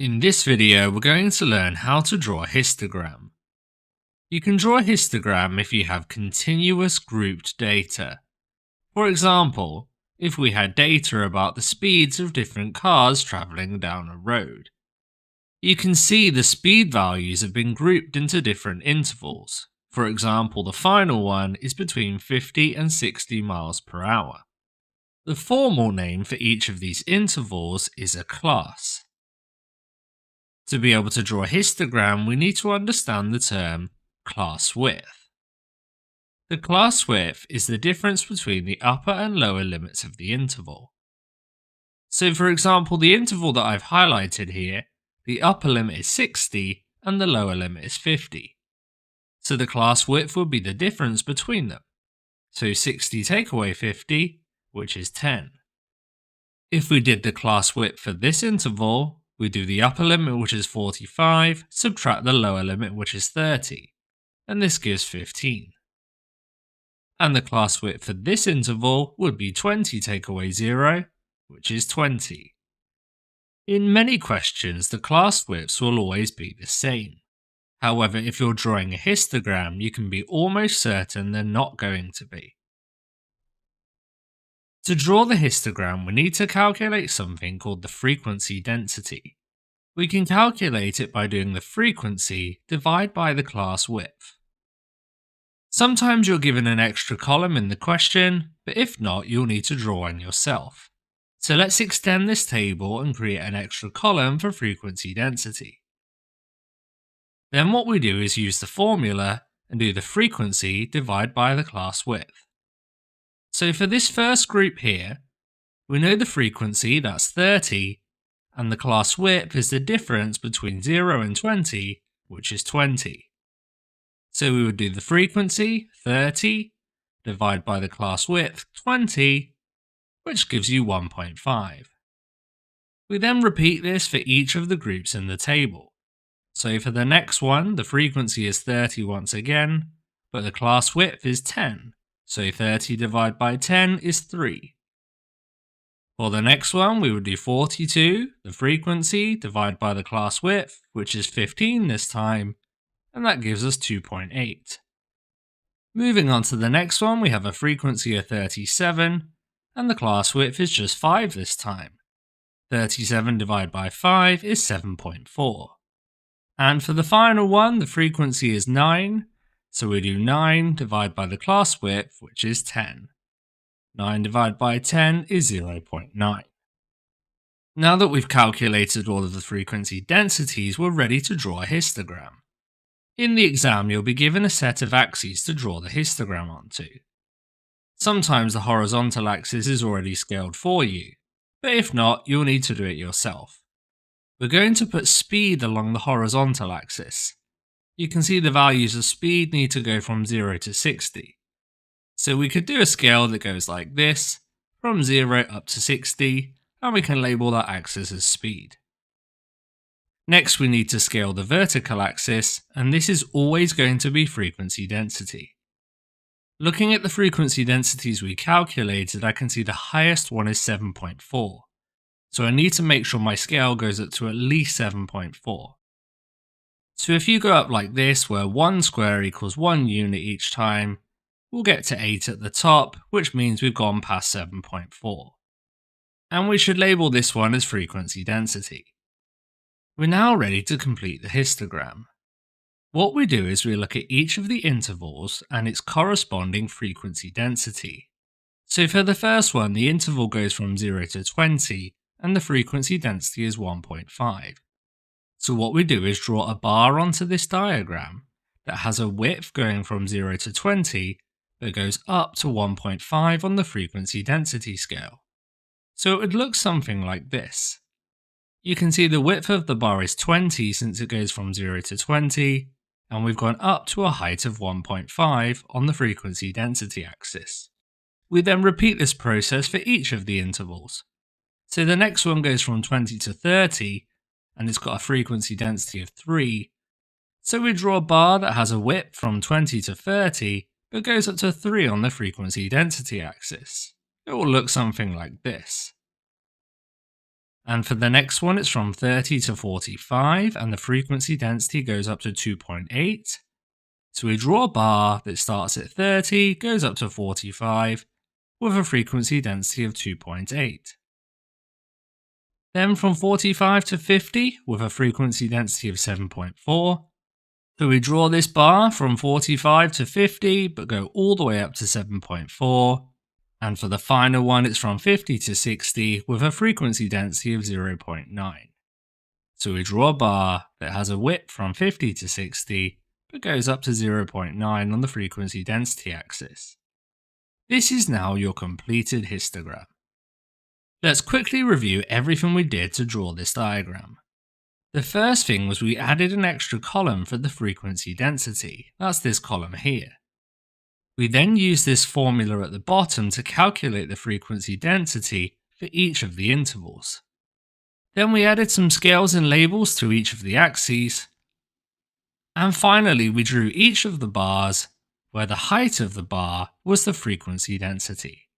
In this video, we're going to learn how to draw a histogram. You can draw a histogram if you have continuous grouped data. For example, if we had data about the speeds of different cars travelling down a road. You can see the speed values have been grouped into different intervals. For example, the final one is between 50 and 60 miles per hour. The formal name for each of these intervals is a class. To be able to draw a histogram, we need to understand the term class width. The class width is the difference between the upper and lower limits of the interval. So for example, the interval that I've highlighted here, the upper limit is 60 and the lower limit is 50. So the class width would be the difference between them. So 60 take away 50, which is 10. If we did the class width for this interval, we do the upper limit, which is 45, subtract the lower limit, which is 30, and this gives 15. And the class width for this interval would be 20 take away 0, which is 20. In many questions, the class widths will always be the same. However, if you're drawing a histogram, you can be almost certain they're not going to be. To draw the histogram, we need to calculate something called the frequency density. We can calculate it by doing the frequency divided by the class width. Sometimes you're given an extra column in the question, but if not, you'll need to draw one yourself. So let's extend this table and create an extra column for frequency density. Then what we do is use the formula and do the frequency divided by the class width. So for this first group here, we know the frequency, that's 30, and the class width is the difference between 0 and 20, which is 20. So we would do the frequency, 30, divided by the class width, 20, which gives you 1.5. We then repeat this for each of the groups in the table. So for the next one, the frequency is 30 once again, but the class width is 10. So 30 divided by 10 is 3. For the next one, we would do 42, the frequency, divided by the class width, which is 15 this time, and that gives us 2.8. Moving on to the next one, we have a frequency of 37, and the class width is just 5 this time. 37 divided by 5 is 7.4. And for the final one, the frequency is 9, so we do 9 divided by the class width, which is 10. 9 divided by 10 is 0.9. Now that we've calculated all of the frequency densities, we're ready to draw a histogram. In the exam, you'll be given a set of axes to draw the histogram onto. Sometimes the horizontal axis is already scaled for you, but if not, you'll need to do it yourself. We're going to put speed along the horizontal axis. You can see the values of speed need to go from 0 to 60. So we could do a scale that goes like this, from 0 up to 60, and we can label that axis as speed. Next we need to scale the vertical axis, and this is always going to be frequency density. Looking at the frequency densities we calculated, I can see the highest one is 7.4. So I need to make sure my scale goes up to at least 7.4. So if you go up like this, where 1 square equals 1 unit each time, we'll get to 8 at the top, which means we've gone past 7.4. And we should label this one as frequency density. We're now ready to complete the histogram. What we do is we look at each of the intervals and its corresponding frequency density. So for the first one, the interval goes from 0 to 20, and the frequency density is 1.5. So what we do is draw a bar onto this diagram that has a width going from 0 to 20 that goes up to 1.5 on the frequency density scale. So it would look something like this. You can see the width of the bar is 20 since it goes from 0 to 20, and we've gone up to a height of 1.5 on the frequency density axis. We then repeat this process for each of the intervals. So the next one goes from 20 to 30, and it's got a frequency density of 3. So we draw a bar that has a width from 20 to 30, but goes up to 3 on the frequency density axis. It will look something like this. And for the next one, it's from 30 to 45, and the frequency density goes up to 2.8. So we draw a bar that starts at 30, goes up to 45, with a frequency density of 2.8. Then from 45 to 50, with a frequency density of 7.4. So we draw this bar from 45 to 50, but go all the way up to 7.4. And for the final one, it's from 50 to 60 with a frequency density of 0.9. So we draw a bar that has a width from 50 to 60, but goes up to 0.9 on the frequency density axis. This is now your completed histogram. Let's quickly review everything we did to draw this diagram. The first thing was we added an extra column for the frequency density. That's this column here. We then used this formula at the bottom to calculate the frequency density for each of the intervals. Then we added some scales and labels to each of the axes. And finally, we drew each of the bars where the height of the bar was the frequency density.